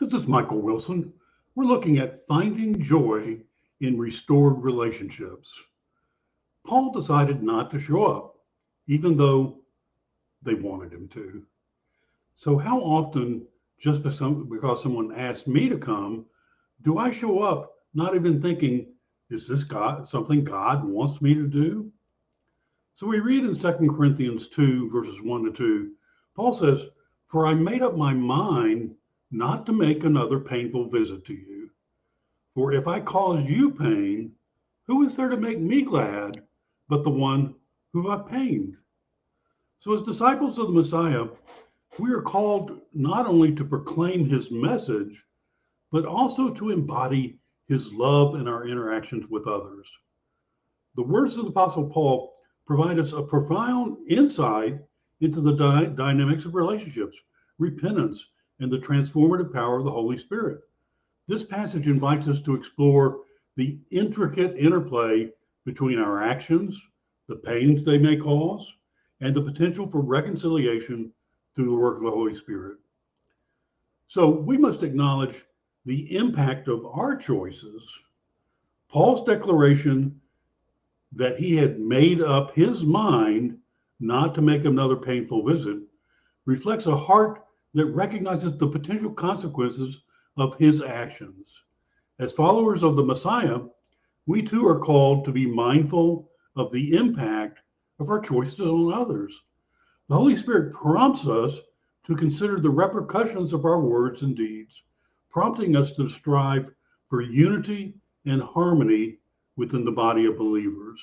This is Michael Wilson. We're looking at finding joy in restored relationships. Paul decided not to show up, even though they wanted him to. So, how often, just because someone asked me to come, do I show up not even thinking, is this God something God wants me to do? So, we read in 2 Corinthians 2, verses 1 to 2, Paul says, "For I made up my mind not to make another painful visit to you. For if I cause you pain, who is there to make me glad but the one who I pained?" So, as disciples of the Messiah, we are called not only to proclaim his message, but also to embody his love in our interactions with others. The words of the Apostle Paul provide us a profound insight into the dynamics of relationships, repentance, and the transformative power of the Holy Spirit. This passage invites us to explore the intricate interplay between our actions, the pains they may cause, and the potential for reconciliation through the work of the Holy Spirit. So we must acknowledge the impact of our choices. Paul's declaration that he had made up his mind not to make another painful visit reflects a heart that recognizes the potential consequences of his actions. As followers of the Messiah, we too are called to be mindful of the impact of our choices on others. The Holy Spirit prompts us to consider the repercussions of our words and deeds, prompting us to strive for unity and harmony within the body of believers.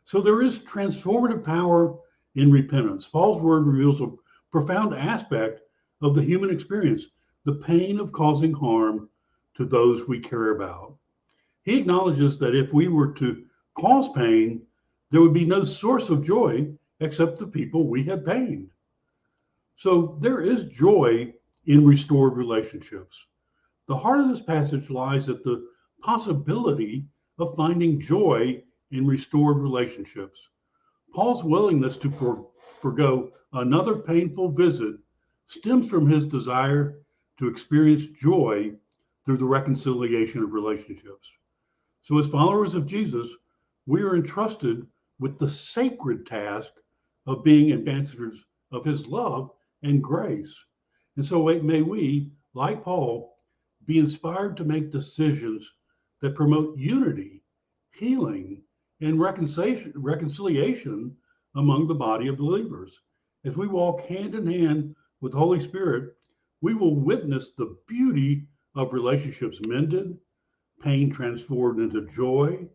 So there is transformative power in repentance. Paul's word reveals a profound aspect of the human experience, the pain of causing harm to those we care about. He acknowledges that if we were to cause pain, there would be no source of joy except the people we had pained. So there is joy in restored relationships. The heart of this passage lies at the possibility of finding joy in restored relationships. Paul's willingness to forgo another painful visit stems from his desire to experience joy through the reconciliation of relationships. So, as followers of Jesus, we are entrusted with the sacred task of being ambassadors of his love and grace. And so, may we, like Paul, be inspired to make decisions that promote unity, healing, and reconciliation among the body of believers. As we walk hand in hand with the Holy Spirit, we will witness the beauty of relationships mended, pain transformed into joy,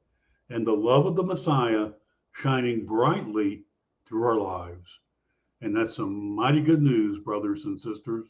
and the love of the Messiah shining brightly through our lives. And that's some mighty good news, brothers and sisters.